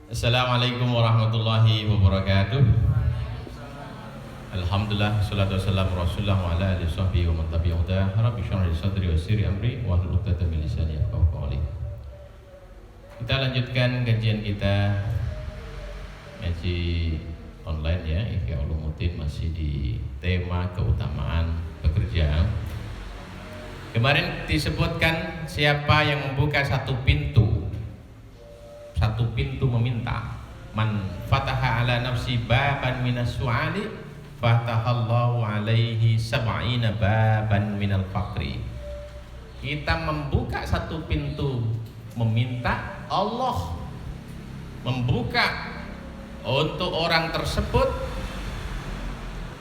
Assalamualaikum warahmatullahi wabarakatuh. Alhamdulillah, salatu wassalamu rasulullah wa ala alihi sahbihi wa man tabi'ahu huda. Rabbi shrah li sadri wa yassir li amri wa hlul 'uqdatam min lisani yafqahu qawli. Kita lanjutkan kajian kita ngaji online ya, Ihya Ulumuddin, masih di tema keutamaan bekerja. Kemarin disebutkan siapa yang membuka satu pintu meminta. Man fataha ala nafsi baban minas su'ali fatahallahu alaihi sab'ina baban minal faqri. Kita membuka satu pintu meminta, Allah membuka untuk orang tersebut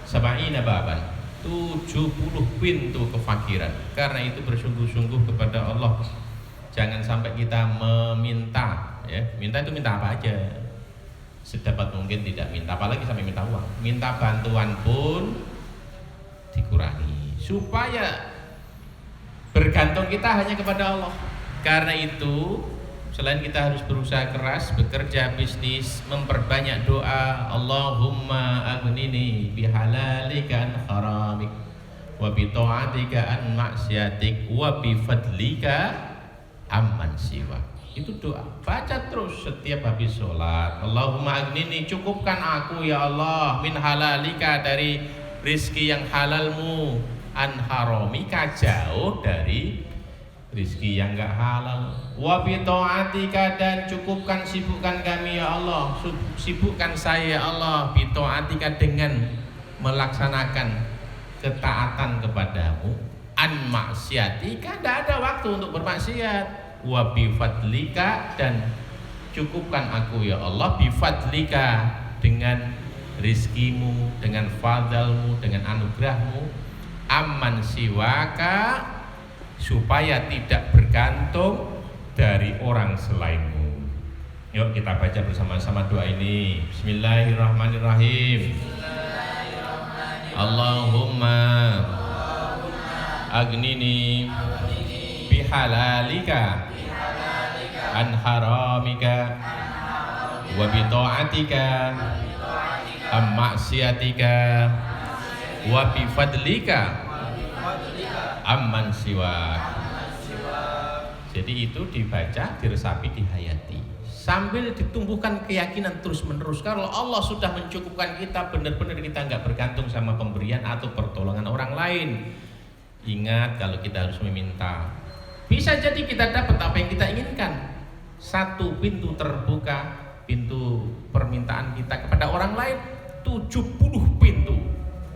sab'ina baban, 70 pintu kefakiran. Karena itu bersungguh-sungguh kepada Allah. Jangan sampai kita meminta, ya. Minta itu minta apa aja. Sedapat mungkin tidak minta, apalagi sampai minta uang. Minta bantuan pun dikurangi supaya bergantung kita hanya kepada Allah. Karena itu selain kita harus berusaha keras, bekerja, bisnis, memperbanyak doa, Allahumma aghnini bihalalika an haramik wa bi ta'atika an maksiatik wa bi fadlika amman siwa. Itu doa, baca terus setiap habis sholat. Allahumma aghnini, cukupkan aku ya Allah, min halalika, dari rizki yang halalmu, an haramika, jauh dari rizki yang gak halal. Wa bi ta'atika, dan cukupkan, sibukkan kami ya Allah, sibukkan saya ya Allah, bi ta'atika, dengan melaksanakan ketaatan kepadamu, an maksiatika, tidak ada waktu untuk bermaksiat. Wa bi fadlika, dan cukupkan aku ya Allah, bi fadlika, dengan rizkimu, dengan fadlmu, dengan anugerahmu, amman siwaka, supaya tidak bergantung dari orang selainmu. Yuk kita baca bersama-sama doa ini. Bismillahirrahmanirrahim. Allahumma aghnini bihalalika an haramika wa bi ta'atika am maksiatika wa bi fadlika amman siwa. Jadi itu dibaca, diresapi, dihayati, sambil ditumbuhkan keyakinan terus menerus. Kalau Allah sudah mencukupkan kita, benar-benar kita nggak bergantung sama pemberian atau pertolongan orang lain. Ingat, kalau kita harus meminta, bisa jadi kita dapat apa yang kita inginkan. Satu pintu terbuka, pintu permintaan kita kepada orang lain, 70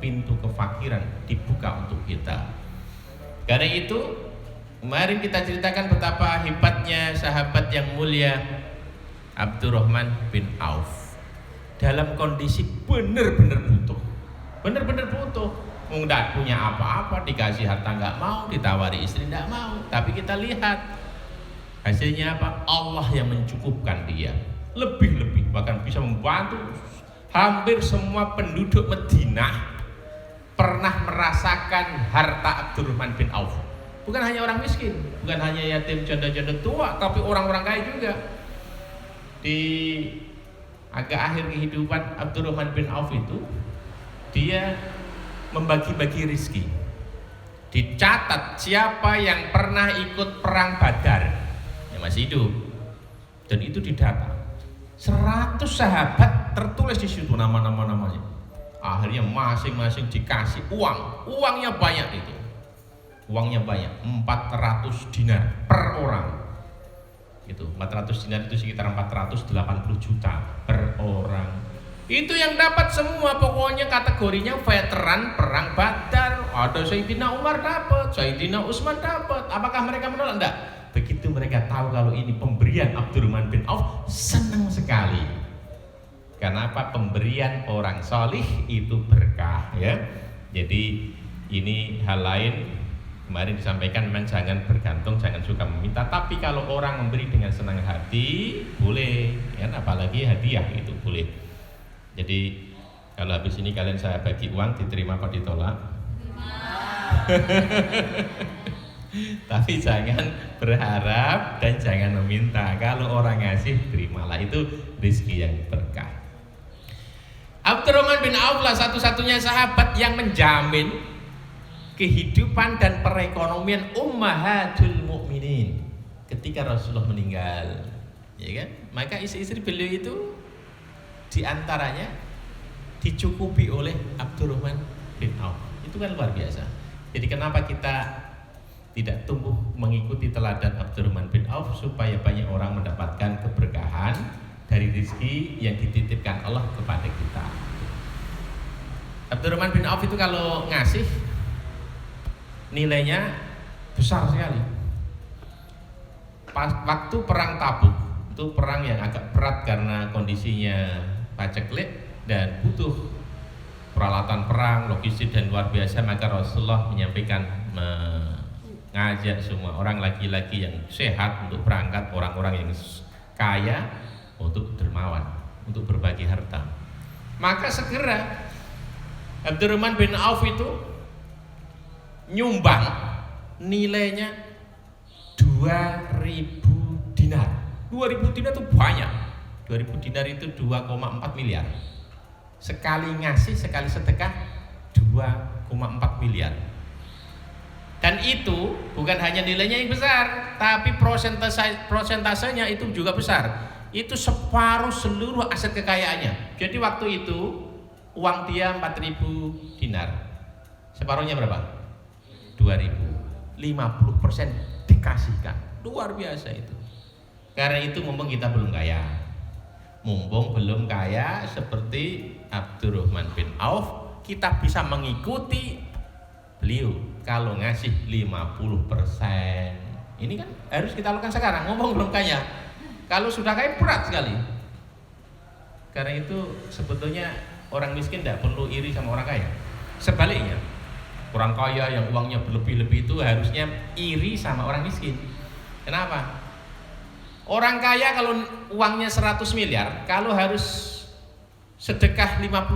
pintu kefakiran dibuka untuk kita. Karena itu kemarin kita ceritakan betapa hebatnya sahabat yang mulia Abdurrahman bin Auf. Dalam kondisi benar-benar butuh, nggak punya apa-apa, dikasih harta nggak mau, ditawari istri nggak mau. Tapi kita lihat hasilnya apa? Allah yang mencukupkan dia lebih-lebih, bahkan bisa membantu. Hampir semua penduduk Madinah pernah merasakan harta Abdurrahman bin Auf. Bukan hanya orang miskin, bukan hanya yatim, janda-janda tua, tapi orang-orang kaya juga. Di agak akhir kehidupan Abdurrahman bin Auf itu, dia membagi-bagi rizki. Dicatat siapa yang pernah ikut perang Badar yang masih hidup, dan itu didata. 100 sahabat tertulis di situ nama-namanya. Akhirnya masing-masing dikasih uangnya banyak itu. Uangnya banyak, 400 dinar per orang. Itu 400 dinar itu sekitar 480 juta per orang. Itu yang dapat semua, pokoknya kategorinya veteran perang Badar. Ada Sayyidina Umar dapat, Sayyidina Utsman dapat. Apakah mereka menolak? Enggak. Begitu mereka tahu kalau ini pemberian Abdurrahman bin Auf, senang sekali. Karena apa? Pemberian orang solih itu berkah, ya. Jadi ini hal lain. Kemarin disampaikan, memang jangan bergantung, jangan suka meminta. Tapi kalau orang memberi dengan senang hati, boleh, ya. Apalagi hadiah itu boleh. Jadi kalau habis ini kalian saya bagi uang, diterima apa ditolak? Tapi jangan berharap dan jangan meminta. Kalau orang ngasih, terimalah. Itu rezeki yang berkah. Abdurrahman bin Auf lah satu-satunya sahabat yang menjamin kehidupan dan perekonomian ummahatul mukminin ketika Rasulullah meninggal, ya kan? Maka istri-istri beliau itu diantaranya dicukupi oleh Abdurrahman bin Auf. Itu kan luar biasa. Jadi kenapa kita tidak tumbuh mengikuti teladan Abdurrahman bin Auf supaya banyak orang mendapatkan keberkahan dari rezeki yang dititipkan Allah kepada kita. Abdurrahman bin Auf itu kalau ngasih nilainya besar sekali. Waktu perang Tabuk, itu perang yang agak berat karena kondisinya paceklik dan butuh peralatan perang, logistik dan luar biasa, maka Rasulullah menyampaikan mengajak semua orang laki-laki yang sehat untuk berangkat, orang-orang yang kaya untuk dermawan, untuk berbagi harta. Maka segera Abdurrahman bin Auf itu nyumbang nilainya 2.000 dinar. 2.000 dinar itu banyak. 2.000 dinar itu 2,4 miliar. Sekali ngasih, sekali sedekah 2,4 miliar. Dan itu bukan hanya nilainya yang besar, tapi prosentasenya itu juga besar. Itu separuh seluruh aset kekayaannya. Jadi waktu itu uang dia 4.000 dinar. Separuhnya berapa? 2.000. 50% dikasihkan. Luar biasa itu. Karena itu mumpung kita belum kaya. Mumpung belum kaya seperti Abdurrahman bin Auf, kita bisa mengikuti beliau kalau ngasih 50%. Ini kan harus kita lakukan sekarang, ngomong belum kaya. Kalau sudah kaya berat sekali. Karena itu sebetulnya orang miskin tidak perlu iri sama orang kaya. Sebaliknya, orang kaya yang uangnya berlebih-lebih itu harusnya iri sama orang miskin. Kenapa? Orang kaya kalau uangnya 100 miliar, kalau harus sedekah 50%,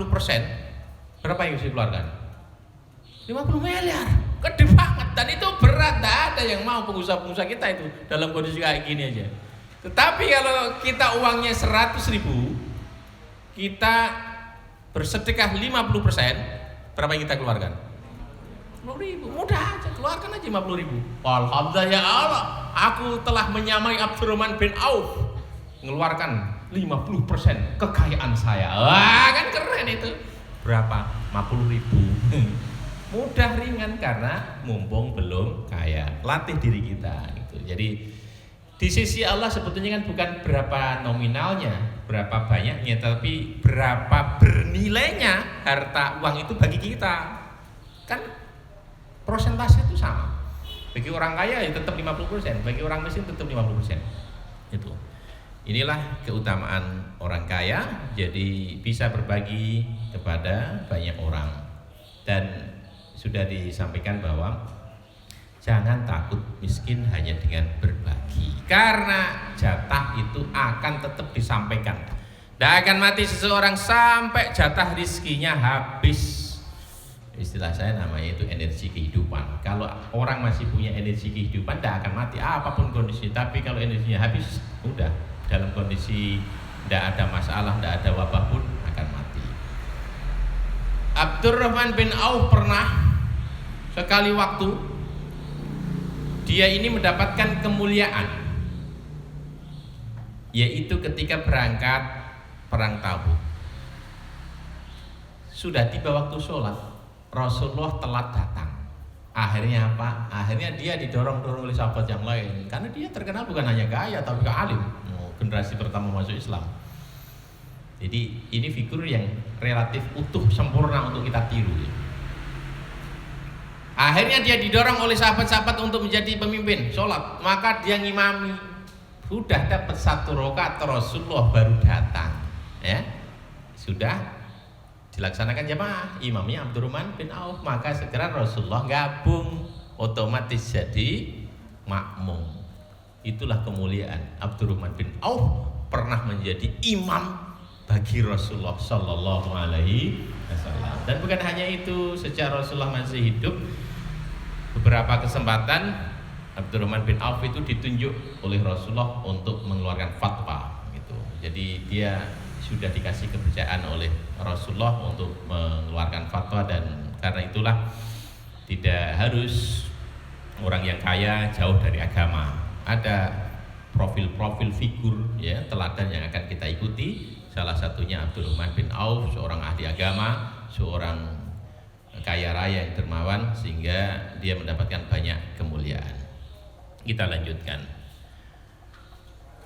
berapa yang harus dikeluarkan? 50 miliar, gede banget. Dan itu berat, tidak ada yang mau pengusaha-pengusaha kita itu dalam kondisi kayak gini aja. Tetapi kalau kita uangnya 100.000, kita bersedekah 50%, berapa yang kita keluarkan? 50.000, mudah aja, keluarkan aja 50.000. Alhamdulillah ya Allah, aku telah menyamai Abdurrahman bin Auf, mengeluarkan 50% kekayaan saya. Wah, kan keren itu. Berapa? 50.000. Mudah, ringan, karena mumpung belum kaya. Latih diri kita gitu. Jadi di sisi Allah sebetulnya kan bukan berapa nominalnya, berapa banyaknya, tapi berapa bernilainya harta uang itu bagi kita. Kan prosentase itu sama. Bagi orang kaya ya tetap 50%, bagi orang miskin tetap 50%. Itu. Inilah keutamaan orang kaya, jadi bisa berbagi kepada banyak orang. Dan sudah disampaikan bahwa jangan takut miskin hanya dengan berbagi, karena jatah itu akan tetap disampaikan. Tidak akan mati seseorang sampai jatah rizkinya habis. Istilah saya namanya itu energi kehidupan. Kalau orang masih punya energi kehidupan, tidak akan mati apapun kondisi. Tapi kalau energinya habis, udah dalam kondisi tidak ada masalah, tidak ada wabah pun akan mati. Abdurrahman bin Auf pernah sekali waktu dia ini mendapatkan kemuliaan, yaitu ketika berangkat perang Tabuk. Sudah tiba waktu sholat, Rasulullah telat datang. Akhirnya apa? Akhirnya dia didorong-dorong oleh sahabat yang lain, karena dia terkenal bukan hanya gaya tapi juga alim. Generasi pertama masuk Islam. Jadi ini figur yang relatif utuh, sempurna untuk kita tiru. Akhirnya dia didorong oleh sahabat-sahabat untuk menjadi pemimpin sholat. Maka dia ngimami. Sudah dapat 1 rakaat, Rasulullah baru datang. Ya, sudah dilaksanakan jamaah, imamnya Abdurrahman bin Auf, maka segera Rasulullah gabung, otomatis jadi makmum. Itulah kemuliaan Abdurrahman bin Auf pernah menjadi imam bagi Rasulullah Sallallahu Alaihi Wasallam. Dan bukan hanya itu, sejak Rasulullah masih hidup, beberapa kesempatan Abdurrahman bin Auf itu ditunjuk oleh Rasulullah untuk mengeluarkan fatwa gitu. Jadi dia sudah dikasih kepercayaan oleh Rasulullah untuk mengeluarkan fatwa, dan karena itulah tidak harus orang yang kaya jauh dari agama. Ada profil-profil figur ya teladan yang akan kita ikuti. Salah satunya Abdurrahman bin Auf, seorang ahli agama, seorang kaya raya yang dermawan sehingga dia mendapatkan banyak kemuliaan. Kita lanjutkan.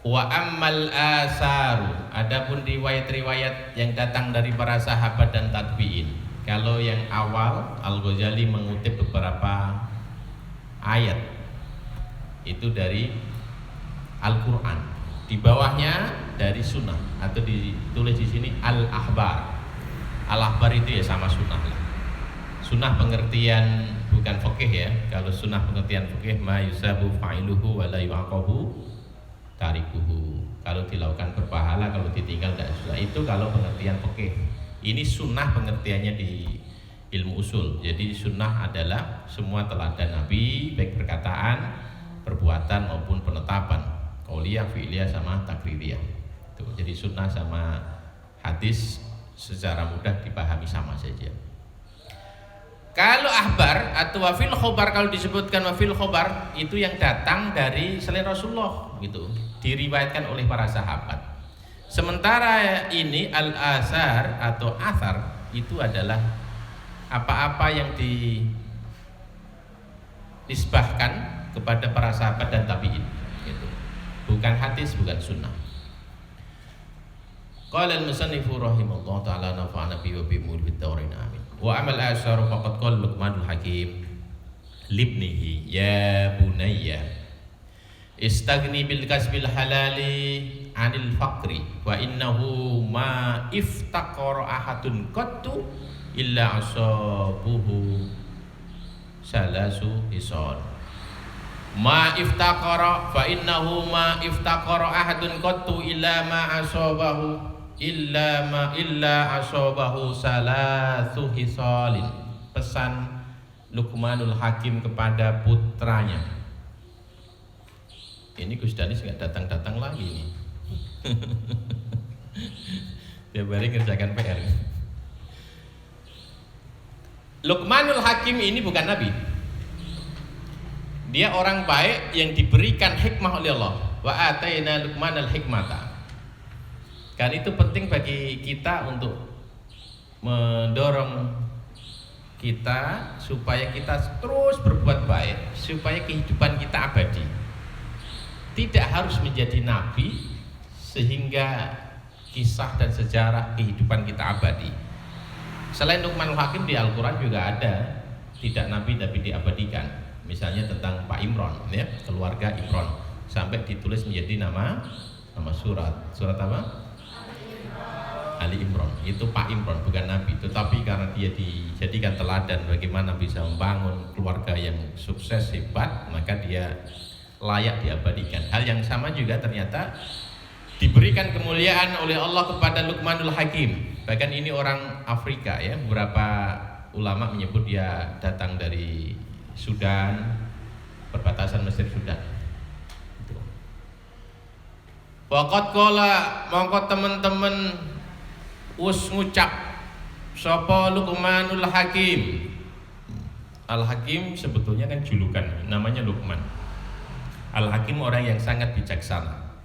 Wa ammal asaru, adapun riwayat-riwayat yang datang dari para sahabat dan tabi'in. Kalau yang awal Al-Ghazali mengutip beberapa ayat itu dari Al-Qur'an, di bawahnya dari sunnah, atau ditulis di sini al-ahbar. Al-ahbar itu ya sama sunnah lah. Sunnah pengertian bukan fikih ya. Kalau sunnah pengertian fikih ma yusabu fa'iluhu wa la yu'aqabu tarikuhu. Kalau dilakukan berpahala, kalau ditinggal tidak susah. Itu kalau pengertian fikih. Ini sunnah pengertiannya di ilmu usul. Jadi sunnah adalah semua teladan Nabi, baik perkataan, perbuatan maupun penetapan, qauliyah, fi'liyah sama takririyah. Tuh, jadi sunnah sama hadis secara mudah dipahami sama saja. Kalau ahbar atau wafil khobar, kalau disebutkan wafil khobar itu yang datang dari selain Rasulullah gitu, diriwayatkan oleh para sahabat. Sementara ini al-asar atau athar itu adalah apa-apa yang dinisbahkan kepada para sahabat dan tabi'in gitu. Bukan hadis, bukan sunnah. Qala al-musannifu rahimahullah ta'ala nafa'ana bi wa bi mulkid daurin amin. Wa amal asar faqad qala Luqmanul Hakim libnihi ya bunayya istagni bil kasbil halali anil faqri wa innahu ma iftaqara ahadun qattu illa asabuhu salasu hisal. Ma iftaqara fa innahu ma iftaqara ahadun qattu illa ma asabahu illa asabahu salasu hisalin. Pesan Luqmanul Hakim kepada putranya. Ini Gus Danis nggak datang-datang lagi nih. Tiap hari kerjakan PR. Luqmanul Hakim ini bukan nabi. Dia orang baik yang diberikan hikmah oleh Allah. Wa ataina Luqmanal hikmata. Kan itu penting bagi kita untuk mendorong kita supaya kita terus berbuat baik, supaya kehidupan kita abadi. Tidak harus menjadi nabi sehingga kisah dan sejarah kehidupan kita abadi. Selain Luqmanul Hakim di Al-Quran juga ada tidak nabi tapi diabadikan. Misalnya tentang Pak Imron ya, keluarga Imron, sampai ditulis menjadi nama surat apa? Ali Imron. Itu Pak Imron, bukan nabi, tetapi karena dia dijadikan teladan bagaimana bisa membangun keluarga yang sukses hebat, maka dia layak diabadikan. Hal yang sama juga ternyata diberikan kemuliaan oleh Allah kepada Luqmanul Hakim. Bahkan ini orang Afrika ya, beberapa ulama menyebut dia datang dari Sudan, perbatasan Mesir Sudan. Waqat qala, mongko teman-teman us ngucap sapa Luqmanul Hakim. Al-Hakim sebetulnya kan julukan, namanya Luqman. Al-Hakim orang yang sangat bijaksana.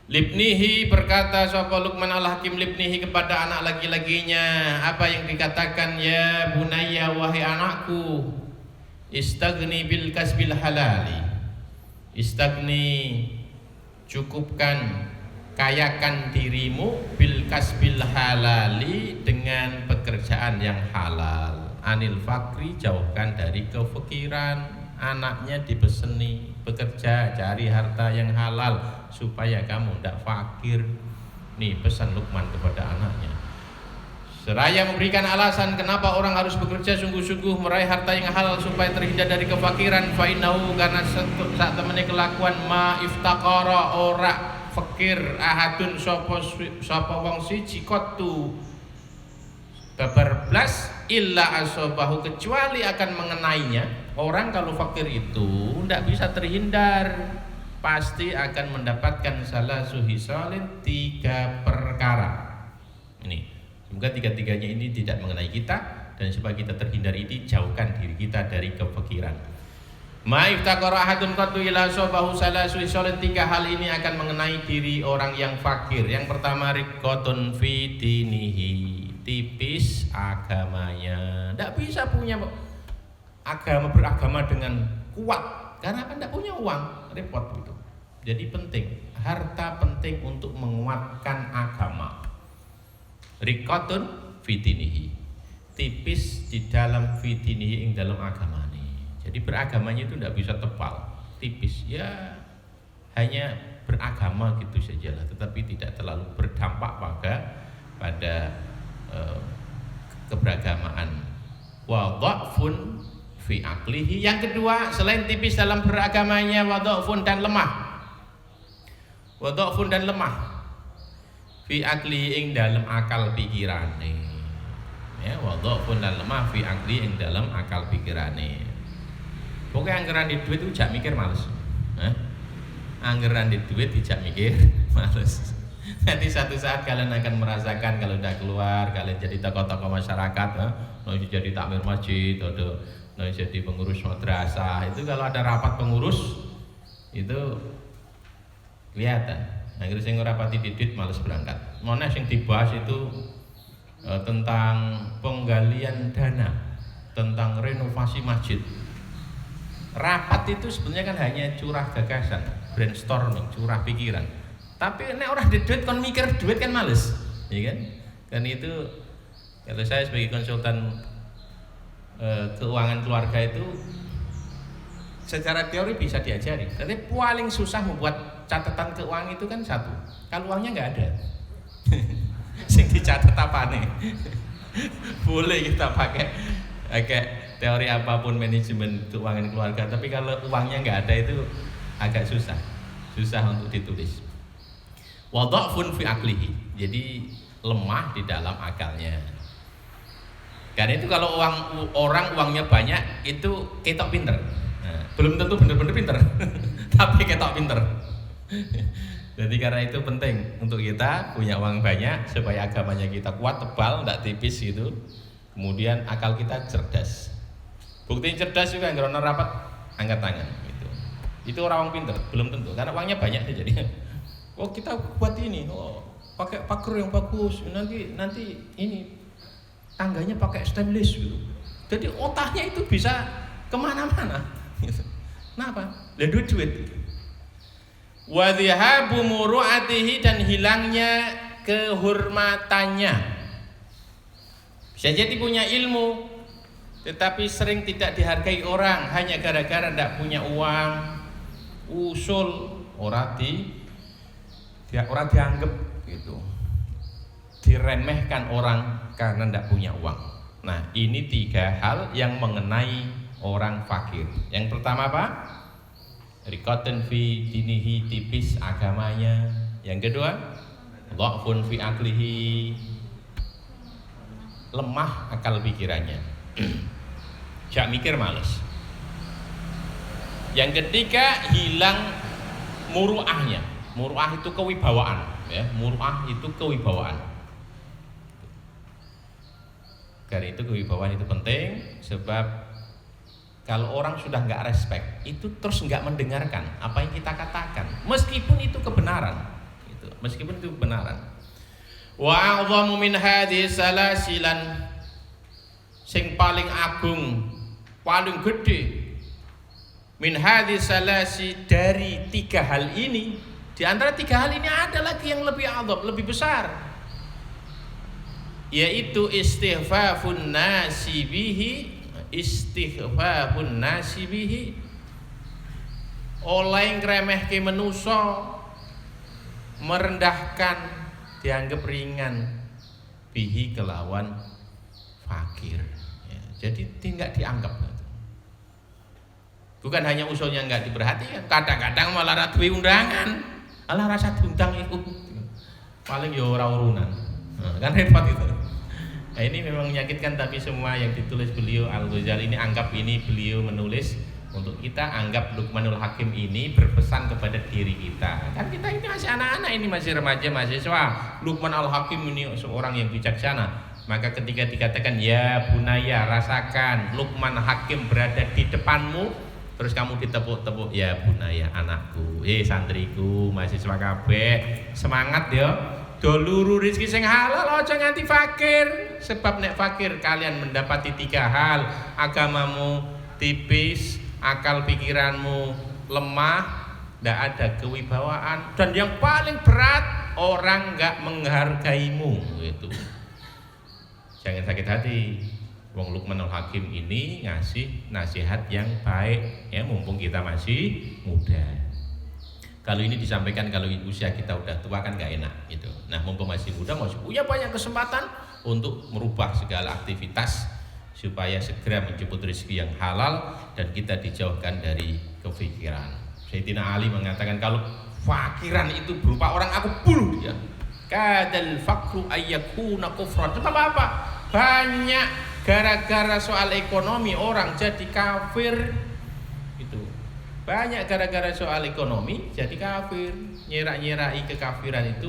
Libnihi, berkata sapa Luqman Al-Hakim libnihi kepada anak laki-lakinya. Apa yang dikatakan? Ya bunayya, wahai anakku, istagni bil kasbil halali. Istagni, cukupkan, kayakan dirimu bil kasbil halali, dengan pekerjaan yang halal. Anil fakri, jauhkan dari kefakiran. Anaknya dibeseni bekerja, cari harta yang halal supaya kamu tidak fakir. Nih pesan Luqman kepada anaknya. Seraya memberikan alasan kenapa orang harus bekerja sungguh-sungguh meraih harta yang halal supaya terhindar dari kefakiran. Fa innahu, karena saat temene kelakuan ma iftaqara, ora fakir ahadun sapa wong siji qattu babar blas illa asobahu, kecuali akan mengenainya. Orang kalau fakir itu tidak bisa terhindar pasti akan mendapatkan salasu hisalin 3 perkara. Ini semoga 3-tiganya ini tidak mengenai kita, dan supaya kita terhindar ini, jauhkan diri kita dari kefakiran. Ma'iftakara ahadun qattu ila sobahu salasu hisalin, 3 hal ini akan mengenai diri orang yang fakir. Yang pertama, riqatun fi dinihi, tipis agamanya. Tidak bisa punya beragama dengan kuat karena kan tidak punya uang, repot itu. Jadi penting, harta penting untuk menguatkan agama. Riqatun fi dinihi, tipis di dalam fi dinihi, ing dalam agama. Jadi beragamanya itu tidak bisa tebal, tipis, ya hanya beragama gitu sajalah, tetapi tidak terlalu berdampak pada keberagamaan. Wa dha'fun fi aqlihi. Yang kedua, selain tipis dalam beragamanya, wa dha'fun dan lemah. Wa dha'fun dan lemah fi aqlihi, ing dalam akal pikirane. Ya, wa dha'fun dan lemah fi aqlihi, ing dalam akal pikirane. Pokoknya anggaran di duit itu jak mikir males. Anggaran di duit tidak mikir males. Nanti satu saat kalian akan merasakan kalau udah keluar, kalian jadi tokoh-tokoh masyarakat, mau jadi takmir masjid, atau mau jadi pengurus madrasah. Itu kalau ada rapat pengurus itu kelihatan. Akhirnya sing rapati didit males berangkat. Mana yang dibahas itu tentang penggalian dana, tentang renovasi masjid. Rapat itu sebenarnya kan hanya curah gagasan, brainstorming, curah pikiran. Tapi nek orang di duit kon mikir duit kan males, ya kan? Dan itu kalau saya sebagai konsultan keuangan keluarga itu secara teori bisa diajari. Tapi paling susah membuat catatan keuangan itu kan satu, kalau uangnya nggak ada. Sing dicatat apa nih? Boleh kita pakai teori apapun manajemen keuangan keluarga, tapi kalau uangnya nggak ada itu agak susah untuk ditulis. Wa dha'fun fi aqlihi, jadi lemah di dalam akalnya. Karena itu kalau orang uangnya banyak itu ketok pinter. Nah, belum tentu benar-benar pinter, tapi ketok pinter. Jadi karena itu penting untuk kita punya uang banyak supaya agamanya kita kuat, tebal, tidak tipis gitu. Kemudian akal kita cerdas. Bukti cerdas juga nggak rapat angkat tangan gitu. Itu orang pinter, belum tentu karena uangnya banyak saja jadi. Oh kita buat ini, pakai pagar yang bagus, nanti ini tangganya pakai stainless gitu. Jadi otaknya itu bisa kemana-mana. Gitu. Kenapa? Dan duit. Wa dhihabu muru'atihi, dan hilangnya kehormatannya. Bisa jadi punya ilmu, tetapi sering tidak dihargai orang hanya gara-gara tidak punya uang, usul orang dianggap gitu, diremehkan orang karena tidak punya uang. Nah, ini 3 hal yang mengenai orang fakir. Yang pertama apa? Riqatun fi dinihi, tipis agamanya. Yang kedua, dha'fun fi aqlihi, lemah akal pikirannya. Jak mikir males. Yang ketiga, hilang muruahnya. Muruah itu kewibawaan, ya. Muruah itu kewibawaan. Karena itu kewibawaan itu penting, sebab kalau orang sudah nggak respect, itu terus nggak mendengarkan apa yang kita katakan, meskipun itu kebenaran. Gitu. Meskipun itu kebenaran. Wa a'dhamu min hadhihi salasilan, sing paling agung, paling gede, min hadhihi salasi, dari 3 hal ini. Di antara 3 hal ini ada lagi yang lebih a'dham, lebih besar, yaitu istighfafun nasi bihi, oleh ngremehke manusa, merendahkan, dianggap ringan, bihi kelawan fakir, ya, jadi tidak dianggap. Bukan hanya usulnya nggak diperhatikan, kadang-kadang malah radui undangan, malah rasa diundang itu paling ya ora urunan, kan repot itu. Nah, ini memang menyakitkan, tapi semua yang ditulis beliau Al-Ghazali ini anggap ini beliau menulis untuk kita anggap Luqmanul Hakim ini berpesan kepada diri kita. Kan kita ini masih anak-anak, ini masih remaja, mahasiswa. Luqman Al-Hakim ini seorang yang bijaksana. Maka ketika dikatakan ya bunaya, rasakan Luqman Hakim berada di depanmu, terus kamu ditepuk-tepuk, ya bunaya anakku, santriku, mahasiswa kabeh, semangat ya. Doluru rezeki sing halal, aja nganti fakir. Sebab nek fakir kalian mendapati 3 hal: agamamu tipis, akal pikiranmu lemah, tidak ada kewibawaan, dan yang paling berat orang nggak menghargaimu. Itu jangan sakit hati. Wong Luqmanul Hakim ini ngasih nasihat yang baik ya, mumpung kita masih muda. Kalau ini disampaikan kalau usia kita udah tua kan nggak enak gitu. Nah mumpung masih muda, masih punya banyak kesempatan untuk merubah segala aktivitas supaya segera menjemput rezeki yang halal dan kita dijauhkan dari kefikiran. Sayyidina Ali mengatakan kalau fakiran itu berupa orang, aku bunuh dia. Kadal fakru ayyakuna kufran. Tetap apa? Banyak gara-gara soal ekonomi orang jadi kafir. Itu banyak gara-gara soal ekonomi jadi kafir. Nyerak-nyerai kekafiran itu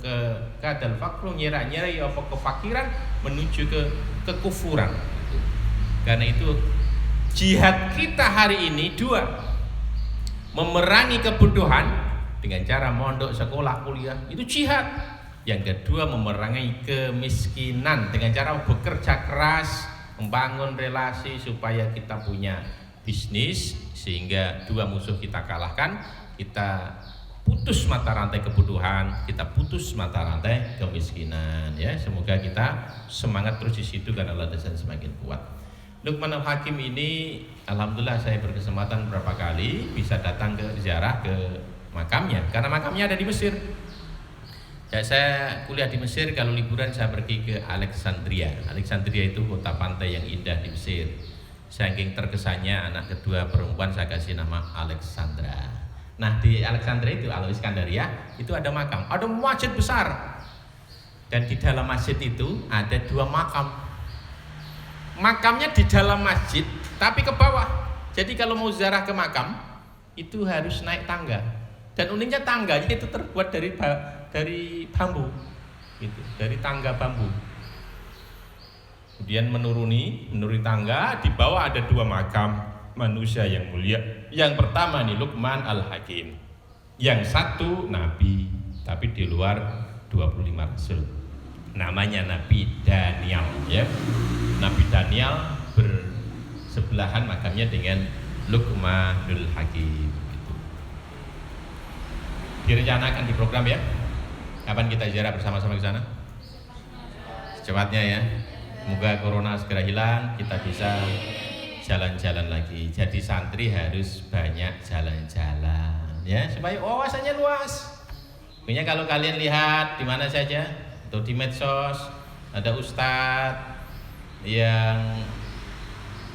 ke kadal fakru, nyerak-nyerai apa kefakiran menuju ke kekufuran. Karena itu jihad kita hari ini 2, memerangi kebutuhan dengan cara mondok, sekolah, kuliah, itu jihad. Yang kedua memerangi kemiskinan dengan cara bekerja keras, membangun relasi supaya kita punya bisnis, sehingga 2 musuh kita kalahkan, kita putus mata rantai kebutuhan, kita putus mata rantai kemiskinan ya. Semoga kita semangat terus di situ karena landasan semakin kuat. Luqman Al-Hakim ini alhamdulillah saya berkesempatan beberapa kali bisa datang ke ziarah ke makamnya karena makamnya ada di Mesir. Ya, saya kuliah di Mesir, kalau liburan saya pergi ke Alexandria. Alexandria itu kota pantai yang indah di Mesir. Saking terkesannya anak kedua perempuan saya kasih nama Alexandra. Nah di Alexandria itu, Al-Iskandaria itu ada makam, ada masjid besar, dan di dalam masjid itu ada 2 makam. Makamnya di dalam masjid tapi ke bawah, jadi kalau mau ziarah ke makam itu harus naik tangga, dan uniknya tangganya itu terbuat dari bambu, gitu, dari tangga bambu. Kemudian menuruni tangga, di bawah ada 2 makam manusia yang mulia. Yang pertama nih Luqman Al-Hakim, yang satu Nabi, tapi di luar 25 Rasul. Namanya Nabi Daniel ya. Nabi Daniel bersebelahan makamnya dengan Luqmanul Hakim gitu. Direncanakan di program ya. Kapan kita ziarah bersama-sama ke sana? Secepatnya ya. Semoga corona segera hilang, kita bisa jalan-jalan lagi. Jadi santri harus banyak jalan-jalan ya, supaya wawasannya luas. Pokoknya kalau kalian lihat di mana saja atau di medsos ada ustadz yang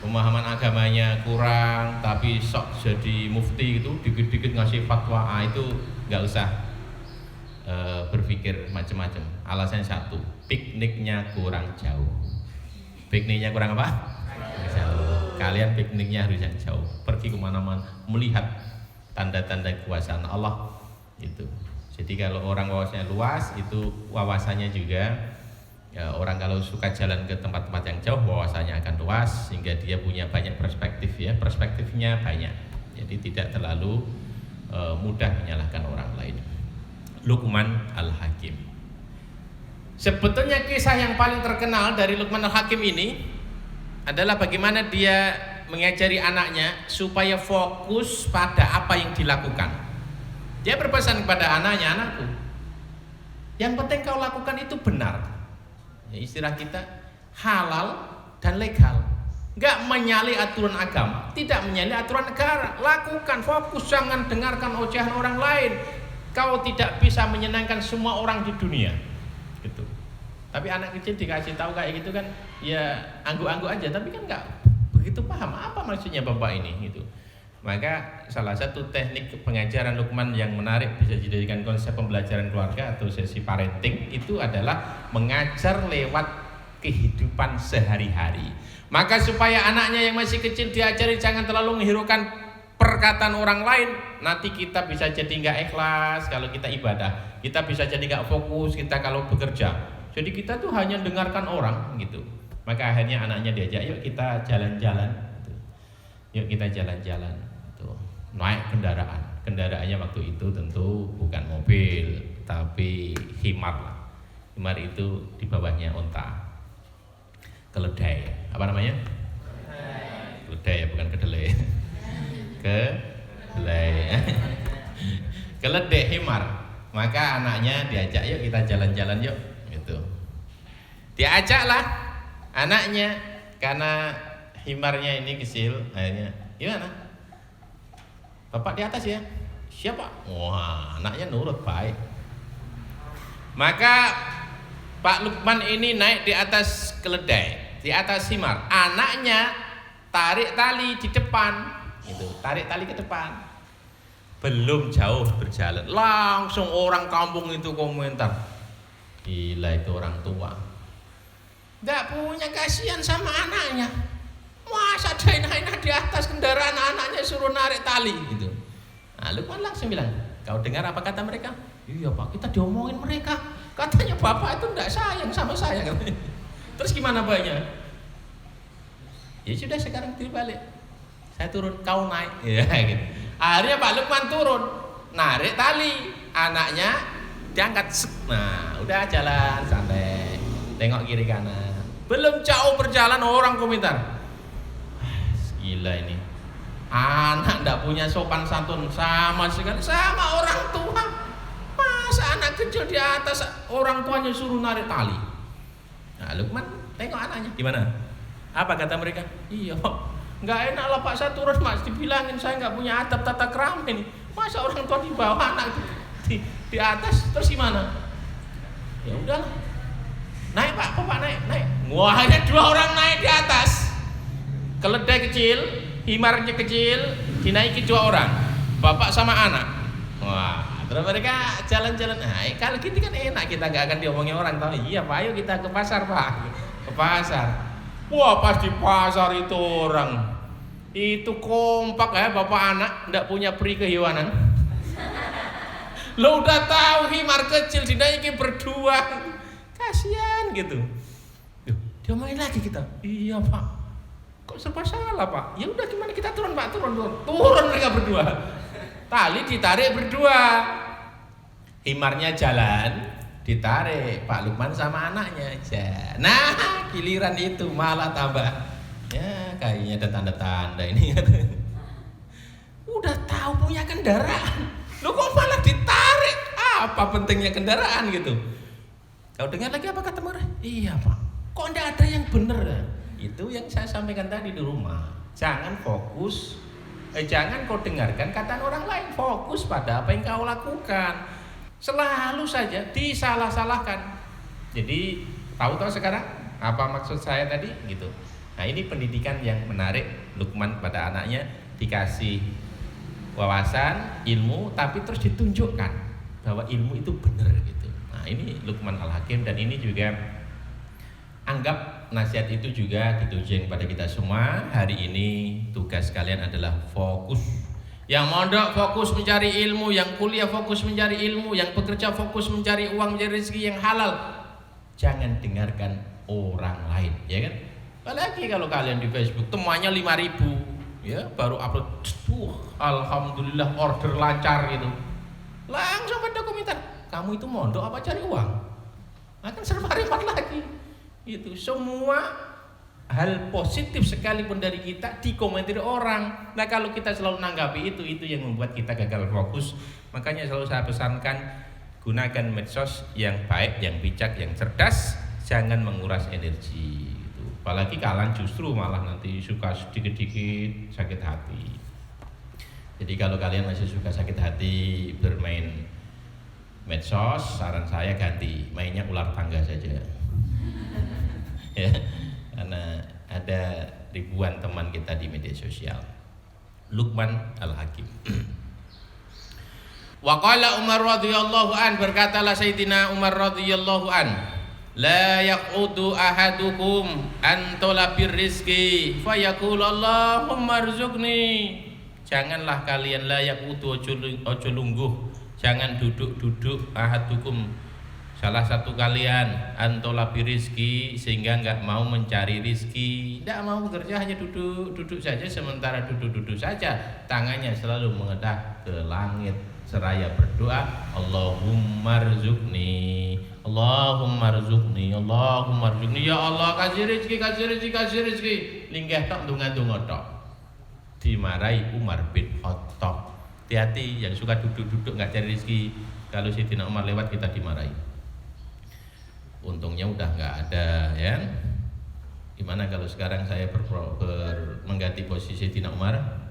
pemahaman agamanya kurang tapi sok jadi mufti itu, dikit-dikit ngasih fatwa, itu nggak usah berpikir macam-macam. Alasannya satu, pikniknya kurang jauh. Pikniknya kurang apa? Jauh. Kalian pikniknya harus yang jauh, pergi kemana-mana melihat tanda-tanda kekuasaan Allah itu. Jadi kalau orang wawasannya luas, itu wawasannya juga ya, orang kalau suka jalan ke tempat-tempat yang jauh wawasannya akan luas sehingga dia punya banyak perspektif ya, perspektifnya banyak. Jadi tidak terlalu mudah menyalahkan orang lain. Luqman Al-Hakim. Sebetulnya kisah yang paling terkenal dari Luqman Al-Hakim ini adalah bagaimana dia mengajari anaknya supaya fokus pada apa yang dilakukan. Dia berpesan kepada anaknya, anakku, yang penting kau lakukan itu benar. Ya, istilah kita halal dan legal. Enggak menyalahi aturan agama, tidak menyalahi aturan negara. Lakukan, fokus, jangan dengarkan ocehan orang lain. Kau tidak bisa menyenangkan semua orang di dunia. Gitu. Tapi anak kecil dikasih tahu kayak gitu kan, ya angguk-angguk aja, tapi kan enggak begitu paham apa maksudnya bapak ini gitu. Maka salah satu teknik pengajaran Luqman yang menarik bisa dijadikan konsep pembelajaran keluarga atau sesi parenting itu adalah mengajar lewat kehidupan sehari-hari. Maka supaya anaknya yang masih kecil diajari jangan terlalu menghiraukan perkataan orang lain, nanti kita bisa jadi nggak ikhlas kalau kita ibadah, kita bisa jadi nggak fokus kita kalau bekerja. Jadi kita tuh hanya dengarkan orang gitu. Maka akhirnya anaknya diajak, yuk kita jalan-jalan, yuk kita jalan-jalan, naik kendaraan. Kendaraannya waktu itu tentu bukan mobil, tapi himar lah. Himar itu di bawahnya onta, keledai. Apa namanya? Keledai ya, bukan kedelai. Keledai himar. Maka anaknya diajak, yuk kita jalan-jalan yuk gitu. Diajaklah anaknya, karena himarnya ini kecil. Akhirnya gimana? Bapak di atas ya? Siapa? Wah, anaknya nurut baik. Maka Pak Lukman ini naik di atas keledai, di atas himar. Anaknya tarik tali di depan, itu tarik tali ke depan. Belum jauh berjalan, langsung orang kampung itu komentar, gila itu orang tua, nggak punya kasihan sama anaknya. Masa dia naik di atas kendaraan anaknya suruh narik tali gitu. Nah, Lukman langsung bilang, kau dengar apa kata mereka? Iya Pak, kita diomongin mereka. Katanya bapak itu enggak sayang sama saya. Terus gimana banyak? Ya sudah, sekarang dibalik. Saya turun, kau naik. Ya gitu. Akhirnya Pak Lukman turun, narik tali, anaknya diangkat. Nah, udah jalan santai. Tengok kiri kanan. Belum jauh berjalan orang komentar, gila ini anak ndak punya sopan santun sama sekali sama orang tua. Masa anak kecil di atas orang tuanya suruh narik tali. Nah, Lukman tengok anaknya, gimana? Apa kata mereka? Iya Pak, nggak enak lah Pak, saya turun Mas, dibilangin saya nggak punya adab tata krama ini. Masa orang tua di bawah, anak di atas, terus gimana? Ya udahlah, naik Pak, Bapak naik. Wah, ada dua orang naik di atas. Keledai kecil, himarnya kecil, dinaiki dua orang, bapak sama anak. Wah, terus mereka jalan-jalan. Nah, kalau gitu kan enak, kita nggak akan diomongin orang. Tahu? Iya Pak, ayo kita ke pasar Pak, ke pasar. Wah, pas di pasar itu orang itu kompak ya, bapak anak nggak punya peri kehewanan. Lo udah tahu himar kecil dinaiki berdua, kasihan gitu. Diomongin lagi kita. Iya Pak, kok serba salah Pak? Ya udah gimana, kita turun Pak, turun mereka berdua. Tali ditarik berdua. Himarnya jalan, ditarik Pak Lukman sama anaknya aja. Nah, giliran itu malah tambah. Ya, kayaknya ada tanda-tanda ini. Udah tahu punya kendaraan, lo kok malah ditarik? Apa pentingnya kendaraan gitu? Kau dengar lagi apa kata mereka? Iya Pak, kok enggak ada yang bener? Itu yang saya sampaikan tadi di rumah. Jangan fokus, jangan kau dengarkan kata orang lain, fokus pada apa yang kau lakukan. Selalu saja disalah-salahkan. Jadi tahu-tahu sekarang apa maksud saya tadi gitu. Nah, ini pendidikan yang menarik. Lukman pada anaknya dikasih wawasan, ilmu, tapi terus ditunjukkan bahwa ilmu itu benar gitu. Nah, ini Lukman Al-Hakim, dan ini juga anggap nasihat itu juga ditujukan pada kita semua. Hari ini tugas kalian adalah fokus. Yang mondok fokus mencari ilmu, yang kuliah fokus mencari ilmu, yang bekerja fokus mencari uang, mencari rezeki yang halal. Jangan dengarkan orang lain, ya kan? Apalagi kalau kalian di Facebook temuannya 5.000, ya baru upload, alhamdulillah order lancar gitu. Langsung pada komentar, kamu itu mondok apa cari uang? Akan serba repot lagi. Itu semua hal positif sekalipun dari kita dikomentari orang. Nah, kalau kita selalu menanggapi itu yang membuat kita gagal fokus. Makanya selalu saya pesankan, gunakan medsos yang baik, yang bijak, yang cerdas, jangan menguras energi gitu. Apalagi kalian justru malah nanti suka sedikit-dikit sakit hati. Jadi kalau kalian masih suka sakit hati bermain medsos, saran saya ganti, mainnya ular tangga saja. Ya, karena ada ribuan teman kita di media sosial. Lukman Al-Hakim. Wa qala Umar radhiyallahu an, berkatalah Sayyidina Umar radhiyallahu an, La yaqudu ahadukum an talabir rizqi fayaqul Allahumma rzuqni. Janganlah kalian la yaqudu, ojo lungguh, jangan duduk-duduk ahadukum, salah satu kalian, an talabir rizqi, sehingga enggak mau mencari rizki, enggak mau bekerja, hanya duduk saja. Sementara duduk saja, tangannya selalu menghadap ke langit seraya berdoa, Allahumma rzuqni, Allahumma rzuqni, Allahumma rzuqni, ya Allah kasih rezeki, kasih rezeki, kasih rezeki. Linggih tok ndonga-ndonga tok. Dimarahi Umar bin Khattab. Hati-hati yang suka duduk-duduk enggak cari rezeki. Kalau Sayyidina Umar lewat kita dimarahi. Untungnya udah enggak ada, ya. Gimana kalau sekarang saya mengganti posisi Sayyidina Umar?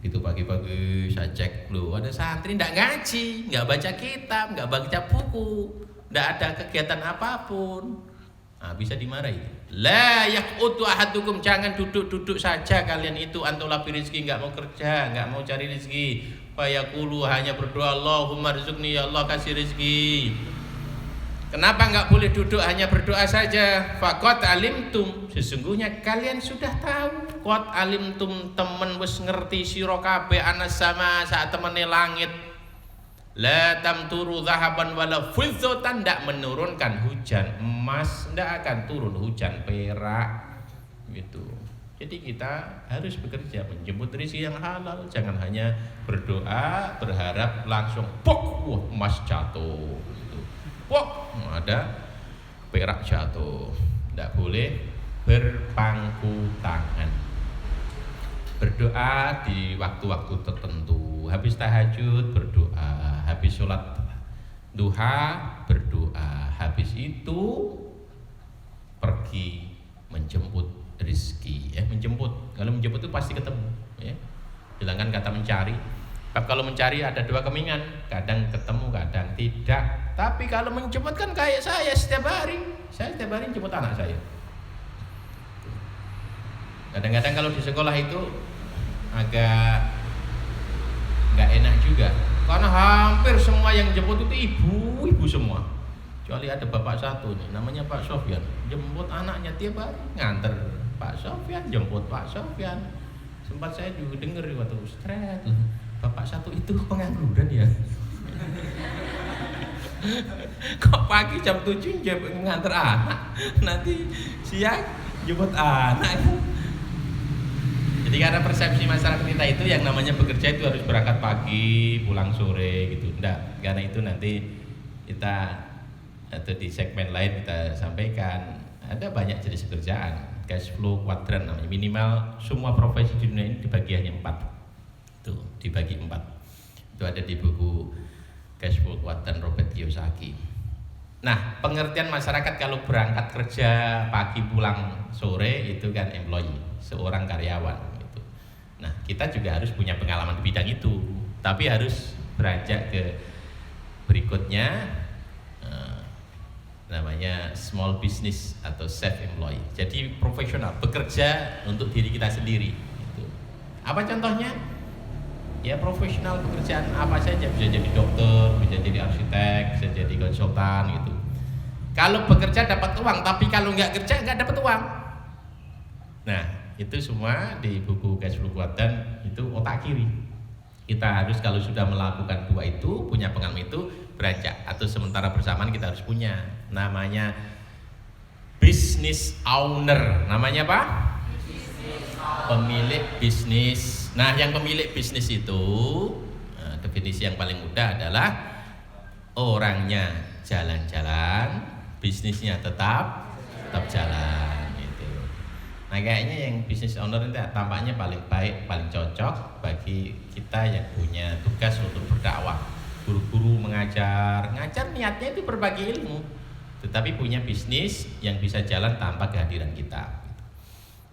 Itu pagi-pagi saya cek loh, ada santri ndak ngaji, nggak baca kitab, nggak baca buku, ndak ada kegiatan apapun, nah, bisa dimarahi. La yaqutu ahadukum, jangan duduk-duduk saja kalian itu, antolabi rezeki, nggak mau kerja, nggak mau cari rezeki. Fayaqulu, hanya berdoa, Allahumma rzuqni, ya Allah kasih rezeki. Kenapa nggak boleh duduk hanya berdoa saja? Faqad alimtum, sesungguhnya kalian sudah tahu. Qad alimtum, temen wis ngerti sira kabeh, anas sama saat temene langit. La tamturu dhahaban wala fiddatan, ndak menurunkan hujan emas, ndak akan turun hujan perak. Gitu. Jadi kita harus bekerja menjemput rezeki yang halal, jangan hanya berdoa berharap langsung pok, wah emas jatuh. Wah, ada perak jatuh. Tidak boleh berpangku tangan. Berdoa di waktu-waktu tertentu. Habis tahajud berdoa, habis sholat duha berdoa, habis itu pergi menjemput rezeki. Menjemput. Kalau menjemput itu pasti ketemu. Hilangkan kata mencari. Kalau mencari ada dua kemungkinan, kadang ketemu, kadang tidak. Tapi kalau menjemput kan kayak saya setiap hari jemput anak saya. Kadang-kadang kalau di sekolah itu agak nggak enak juga, karena hampir semua yang jemput itu ibu-ibu semua. Kecuali ada bapak satu nih, namanya Pak Sofyan, jemput anaknya tiap hari, nganter Pak Sofyan, jemput Pak Sofyan. Sempat saya juga dengar waktu Ustaz, bapak satu itu pengangguran ya. Kok pagi jam 7 nganter anak, nanti siang jemput anak. Jadi karena persepsi masyarakat kita itu yang namanya bekerja itu harus berangkat pagi, pulang sore gitu. Enggak, karena itu nanti kita atau di segmen lain kita sampaikan ada banyak jenis pekerjaan. Cash flow kuadran namanya, minimal semua profesi di dunia ini dibagi hanya 4. Tuh, dibagi 4. Itu ada di buku Cash Flow Kuadran Robert Kiyosaki. Nah, pengertian masyarakat kalau berangkat kerja pagi pulang sore itu kan employee, seorang karyawan gitu. Nah, kita juga harus punya pengalaman di bidang itu, tapi harus beranjak ke berikutnya namanya small business atau self employee. Jadi profesional, bekerja untuk diri kita sendiri gitu. Apa contohnya? Ya profesional pekerjaan apa saja, bisa jadi dokter, bisa jadi arsitek, bisa jadi konsultan gitu. Kalau bekerja dapat uang, tapi kalau nggak kerja nggak dapat uang. Nah itu semua di buku Cash Flow Kuadran itu otak kiri. Kita harus kalau sudah melakukan dua itu, punya pengalaman itu, beranjak atau sementara bersamaan kita harus punya namanya business owner. Namanya apa? Pemilik bisnis. Nah, yang pemilik bisnis itu definisi yang paling mudah adalah orangnya jalan-jalan, bisnisnya tetap jalan gitu. Nah, kayaknya yang business owner itu tampaknya paling baik, paling cocok bagi kita yang punya tugas untuk berdakwah. Guru-guru ngajar niatnya itu berbagi ilmu, tetapi punya bisnis yang bisa jalan tanpa kehadiran kita.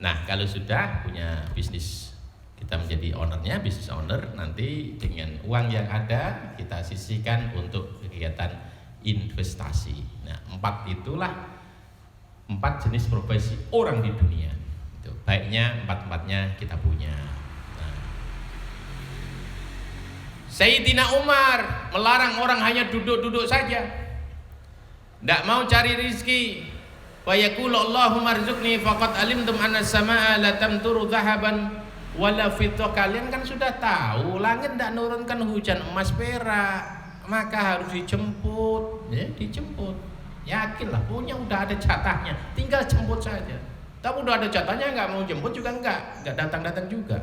Nah, kalau sudah punya bisnis, kita menjadi ownernya, bisnis owner, nanti dengan uang yang ada kita sisihkan untuk kegiatan investasi. Nah, 4 jenis profesi orang di dunia. Itu baiknya 4-4-nya kita punya. Nah, Sayyidina Umar melarang orang hanya duduk-duduk saja. Tidak mau cari rizki. Wa yaqulu Allahumma rzuqni faqad alimtum anna as-samaa'a la tamturu dhahaban wala fiddah. Kalian kan sudah tahu langit tidak nurunkan hujan emas perak, maka harus dijemput. Ya, dijemput. Yakinlah, punya udah ada jatahnya, tinggal jemput saja. Tapi udah ada jatahnya nggak mau jemput juga nggak datang juga.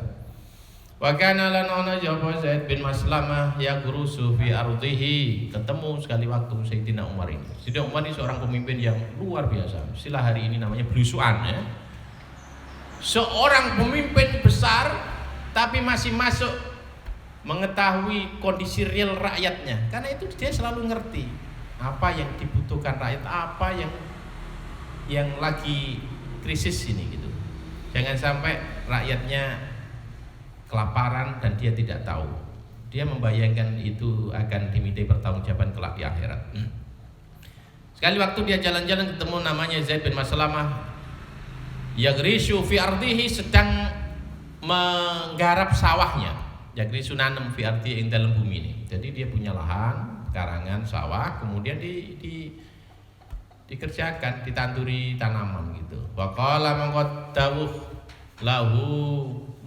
Wa kana lana jawab Zaid bin Maslamah ya gurusu fi ardhihi. Ketemu sekali waktu Sayyidina Umar ini. Sayyidina Umar ini seorang pemimpin yang luar biasa. Istilah hari ini namanya belusuan ya. Seorang pemimpin besar tapi masih masuk mengetahui kondisi real rakyatnya. Karena itu dia selalu ngerti apa yang dibutuhkan rakyat, apa yang lagi krisis ini gitu. Jangan sampai rakyatnya kelaparan dan dia tidak tahu. Dia membayangkan itu akan dimintai pertanggungjawaban kelak di akhirat. Sekali waktu dia jalan-jalan ketemu namanya Zaid bin Maslamah, yagrisu fi ardihi, sedang menggarap sawahnya. Yagrisu nanam fi ardihi, ing dalam bumi ini. Jadi dia punya lahan, karangan sawah, kemudian dikerjakan, ditanduri tanaman gitu. Wa qala mangko dawuh lahu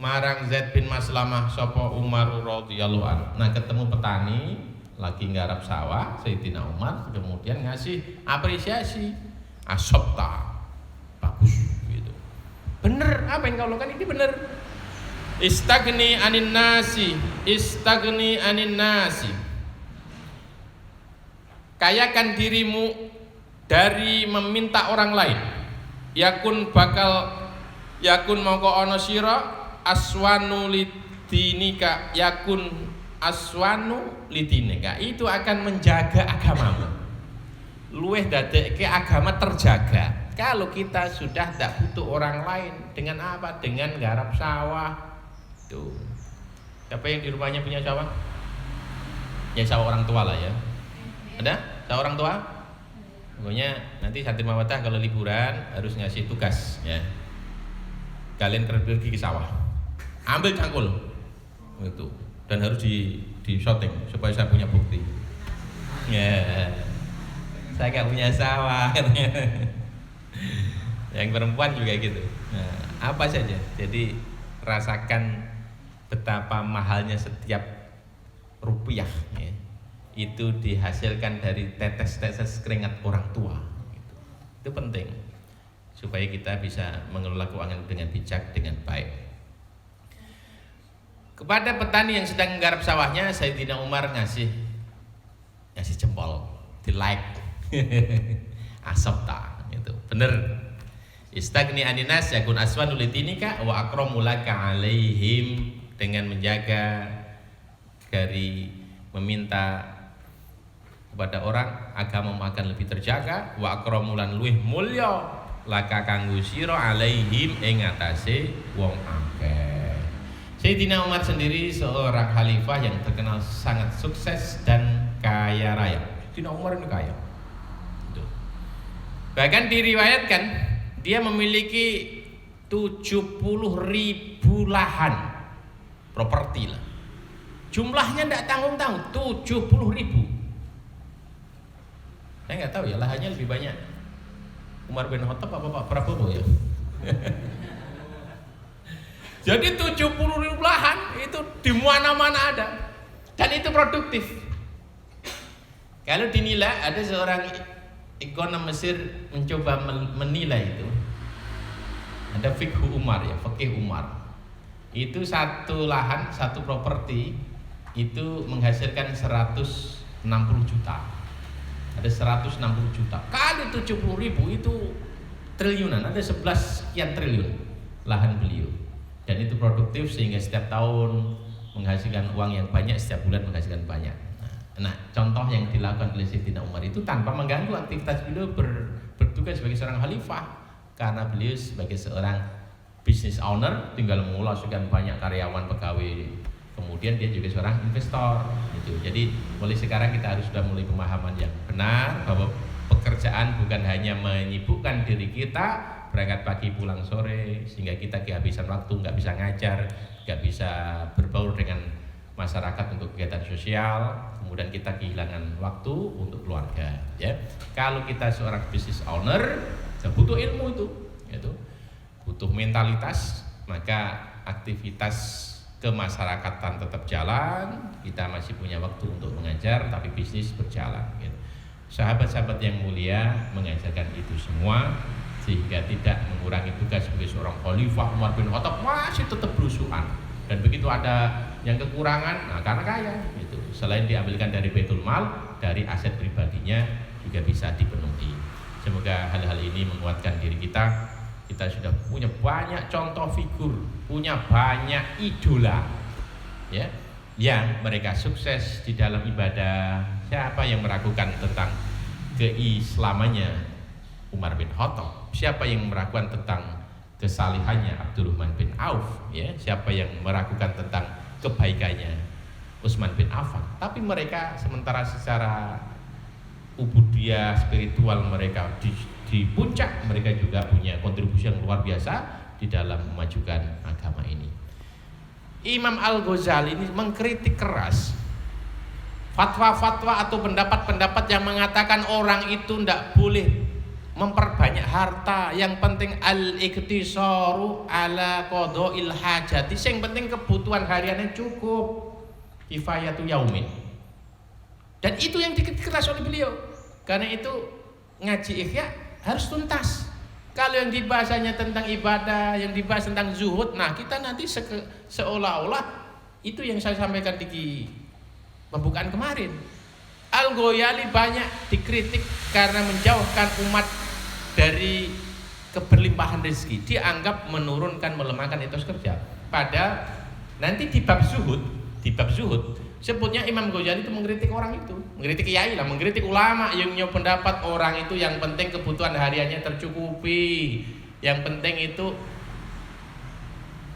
marang Zaid bin Maslamah sapa Umar radhiyallahu anhu. Nah, ketemu petani lagi nggarap sawah, Sayyidina Umar kemudian ngasih apresiasi. Asabta. Bagus gitu. Bener, apa yang kau lakukan ini bener. Istagni anin nasi, istagni anin nasi. Kayakan dirimu dari meminta orang lain. Yakun mongko ana sira aswanu lidinika, yakun aswanu lidinika, itu akan menjaga agamamu, luweh dadekke agama terjaga. Kalau kita sudah tidak butuh orang lain, dengan apa? Dengan garap sawah. Tuh. Siapa yang di rumahnya punya sawah? Ya sawah orang tua lah ya. Ada? Sawah orang tua? Pokoknya nanti Santri Mawadah kalau liburan harus ngasih tugas ya. Kalian pergi ke sawah, ambil cangkul itu, dan harus di shooting supaya saya punya bukti. Ya, saya nggak punya sawah. Yang perempuan juga gitu. Nah, apa saja. Jadi rasakan betapa mahalnya setiap rupiah. Ya. Itu dihasilkan dari tetes-tetes keringat orang tua. Gitu. Itu penting supaya kita bisa mengelola keuangan dengan bijak, dengan baik. Kepada petani yang sedang menggarap sawahnya, Sayyidina Umar ngasih jempol, di like. Asabta gitu. Bener. Istagni aninas yakun aswanu lidinika wa akramu laka alaihim, dengan menjaga dari meminta kepada orang, agamamu akan lebih terjaga. Wa akramu lan luwih mulya laka kanggo sira alaihim ing atase wong akeh. Sayyidina Umar sendiri seorang khalifah yang terkenal sangat sukses dan kaya raya. Sayyidina Umar ini kaya. Bahkan diriwayatkan dia memiliki 70.000 lahan properti lah. Jumlahnya tidak tanggung-tanggung, 70.000. Saya nggak tahu ya, lahannya lebih banyak Umar bin Khattab apa Pak Prabowo ya. Jadi 70.000 lahan itu di mana-mana ada, dan itu produktif. Kalau dinilai, ada seorang ekonom Mesir mencoba menilai itu. Ada fikih Umar ya, fikih Umar. Itu satu lahan, satu properti itu menghasilkan 160 juta. Ada 160 juta kali 70.000 itu triliunan, ada 11 sekian triliun lahan beliau, dan itu produktif sehingga setiap tahun menghasilkan uang yang banyak, setiap bulan menghasilkan banyak. Nah, contoh yang dilakukan oleh Sayyidina Umar itu tanpa mengganggu aktivitas beliau bertugas sebagai seorang khalifah, karena beliau sebagai seorang business owner tinggal mengulaskan banyak karyawan, pegawai. Kemudian dia juga seorang investor gitu. Jadi mulai sekarang kita harus sudah mulai pemahaman yang benar bahwa pekerjaan bukan hanya menyibukkan diri kita berangkat pagi pulang sore sehingga kita kehabisan waktu, nggak bisa ngajar, nggak bisa berbaur dengan masyarakat untuk kegiatan sosial, kemudian kita kehilangan waktu untuk keluarga. Ya, kalau kita seorang business owner, ya butuh ilmu itu, butuh mentalitas, maka aktivitas kemasyarakatan tetap jalan, kita masih punya waktu untuk mengajar, tapi bisnis berjalan. Gitu. Sahabat-sahabat yang mulia mengajarkan itu semua, sehingga tidak mengurangi tugas sebagai seorang khalifah. Umar bin Khattab masih tetap berusuhan, dan begitu ada yang kekurangan, nah karena kaya, gitu. Selain diambilkan dari Baitul Mal, dari aset pribadinya juga bisa dipenuhi. Semoga hal-hal ini menguatkan diri kita. Kita sudah punya banyak contoh figur, punya banyak idola, ya, yang mereka sukses di dalam ibadah. Siapa yang meragukan tentang keislamannya Umar bin Khattab? Siapa yang meragukan tentang kesalihannya Abdurrahman bin Auf? Ya, siapa yang meragukan tentang kebaikannya Utsman bin Affan? Tapi mereka sementara secara ubudiyah spiritual mereka di puncak, mereka juga punya kontribusi yang luar biasa di dalam memajukan agama ini. Imam Al-Ghazali ini mengkritik keras fatwa-fatwa atau pendapat-pendapat yang mengatakan orang itu tidak boleh memperbanyak harta, yang penting al-iqtisaru ala qada'il hajati, yang penting kebutuhan hariannya cukup, kifayatu yaumin. Dan itu yang dikritik keras oleh beliau. Karena itu ngaji Ihya harus tuntas. Kalau yang dibahasanya tentang ibadah, yang dibahas tentang zuhud, nah kita nanti seolah-olah itu yang saya sampaikan di pembukaan kemarin. Al-Ghazali banyak dikritik karena menjauhkan umat dari keberlimpahan rezeki, dianggap menurunkan, melemahkan etos kerja. Padahal nanti di bab zuhud sebutnya Imam Ghazali itu mengkritik orang itu, mengkritik kiai lah, mengkritik ulama yang punya pendapat orang itu yang penting kebutuhan hariannya tercukupi, yang penting itu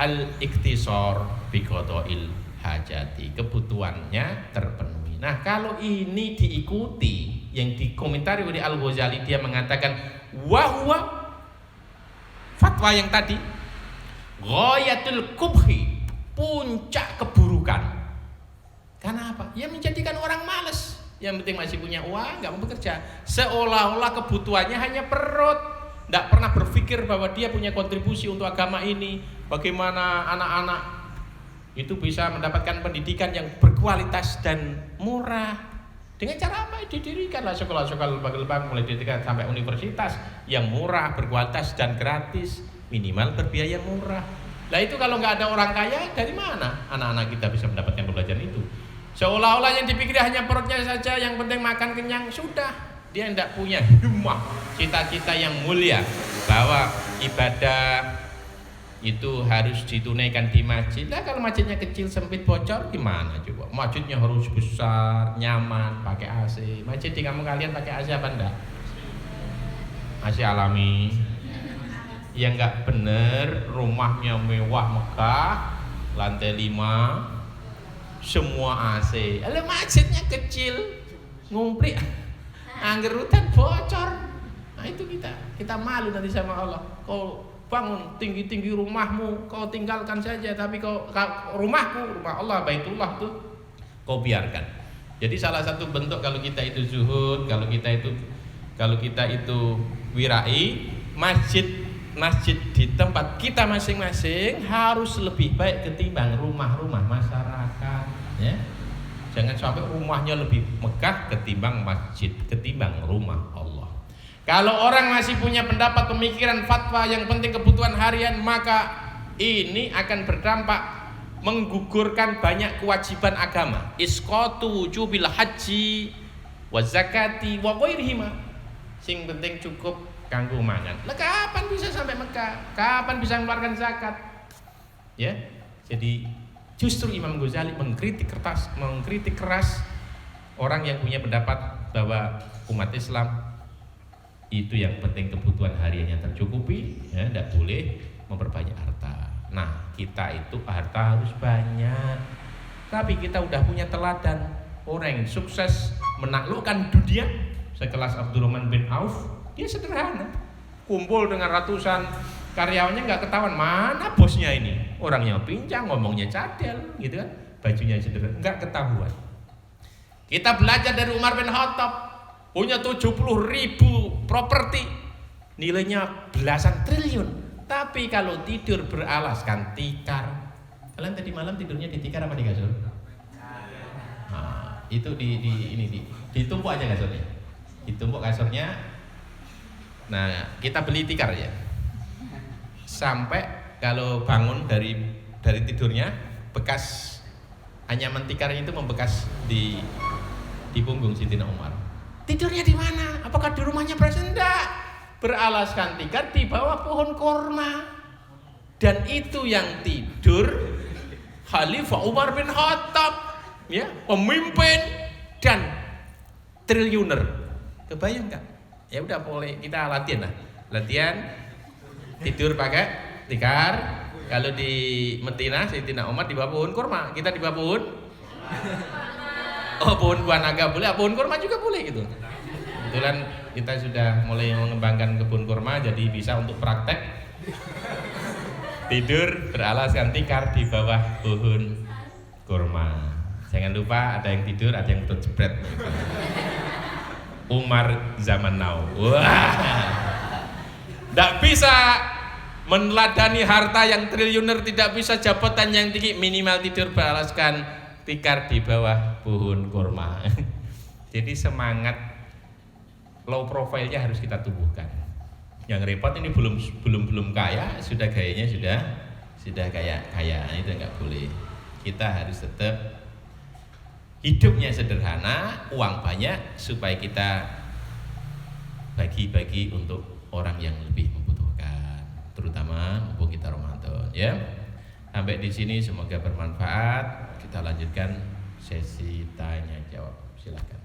al-iqtisar bi qada'il hajati, kebutuhannya terpenuhi. Nah, kalau ini diikuti, yang dikomentari oleh Al-Ghazali, dia mengatakan wahwa fatwa yang tadi ghayatul kubhi, puncak keburukan. Karena apa? Ya menjadikan orang malas. Yang penting masih punya uang, nggak mau bekerja. Seolah-olah kebutuhannya hanya perut. Nggak pernah berpikir bahwa dia punya kontribusi untuk agama ini. Bagaimana anak-anak itu bisa mendapatkan pendidikan yang berkualitas dan murah. Dengan cara apa? Didirikanlah sekolah-sekolah lembaga mulai didirikan sampai universitas yang murah, berkualitas dan gratis. Minimal berbiaya murah. Nah itu kalau nggak ada orang kaya, dari mana anak-anak kita bisa mendapatkan pembelajaran itu? Seolah-olah yang dipikir hanya perutnya saja, yang penting makan kenyang, sudah. Dia tidak punya himmah, cita-cita yang mulia, bahwa ibadah itu harus ditunaikan di masjid. Nah kalau masjidnya kecil, sempit, bocor, gimana coba? Masjidnya harus besar, nyaman, pakai AC. Masjid di kampung kalian pakai AC apa enggak? AC alami. Yang enggak bener, rumahnya mewah megah, lantai 5, semua AC. Lalu masjidnya kecil, ngumpri, anggerutan bocor. Nah itu kita malu nanti sama Allah. Kau bangun tinggi-tinggi rumahmu, kau tinggalkan saja, tapi rumahku, rumah Allah, Baitullah tuh kau biarkan. Jadi salah satu bentuk kalau kita itu zuhud, kalau kita itu wirai, masjid di tempat kita masing-masing harus lebih baik ketimbang rumah-rumah masyarakat, ya. Jangan sampai rumahnya lebih megah ketimbang masjid, ketimbang rumah Allah. Kalau orang masih punya pendapat, pemikiran, fatwa yang penting kebutuhan harian, maka ini akan berdampak menggugurkan banyak kewajiban agama. Isqatu wujubil haji wa zakati wa ghairihima. Sing penting cukup kanggo mangan. Lah kapan bisa sampai Mekah? Kapan bisa mengeluarkan zakat? Ya. Jadi justru Imam Ghazali mengkritik keras orang yang punya pendapat bahwa umat Islam itu yang penting kebutuhan hariannya tercukupi, ya, tidak boleh memperbanyak harta. Nah, kita itu harta harus banyak. Tapi kita udah punya teladan orang yang sukses menaklukkan dunia sekelas Abdurrahman bin Auf. Dia sederhana, kumpul dengan ratusan karyawannya, nggak ketahuan mana bosnya ini. Orangnya pincang, ngomongnya cadel, gitu kan. bajunya sederhana, enggak ketahuan. Kita belajar dari Umar bin Khattab, punya 70.000 properti, nilainya belasan triliun, tapi kalau tidur beralaskan tikar. Kalian tadi malam tidurnya di tikar apa di kasur? Nah, itu ditumpuk aja kasurnya, ditumpuk kasurnya. Nah, kita beli tikar ya, sampai kalau bangun dari tidurnya, bekas anyaman tikarnya itu membekas di punggung Sayyidina Umar. Tidurnya di mana? Apakah di rumahnya presiden? Enggak. Beralaskan tikar di bawah pohon korma. Dan itu yang tidur Khalifah Umar bin Khattab, ya, pemimpin dan triliuner. Kebayang enggak? Ya udah, boleh kita latihan lah. Latihan tidur pakai tikar. Kalau di Medina Sayyidina Umar di bawah pohon kurma, kita di bawah pohon pohon buah naga boleh, pohon kurma juga boleh gitu. Kebetulan kita sudah mulai mengembangkan kebun kurma, jadi bisa untuk praktek tidur beralaskan tikar di bawah pohon kurma. Jangan lupa ada yang tidur, ada yang betul jebret. Umar zaman now. Wah, tidak bisa meneladani harta yang triliuner, tidak bisa jabatan yang tinggi, minimal tidur beralaskan tikar di bawah pohon kurma. Jadi semangat low profile-nya harus kita tumbuhkan. Yang repot ini belum kaya, sudah gayanya sudah kaya, itu nggak boleh. Kita harus tetap hidupnya sederhana, uang banyak, supaya kita bagi-bagi untuk orang yang lebih membutuhkan, terutama mumpung kita Ramadan, ya. Sampai di sini semoga bermanfaat. Kita lanjutkan sesi tanya jawab. Silakan.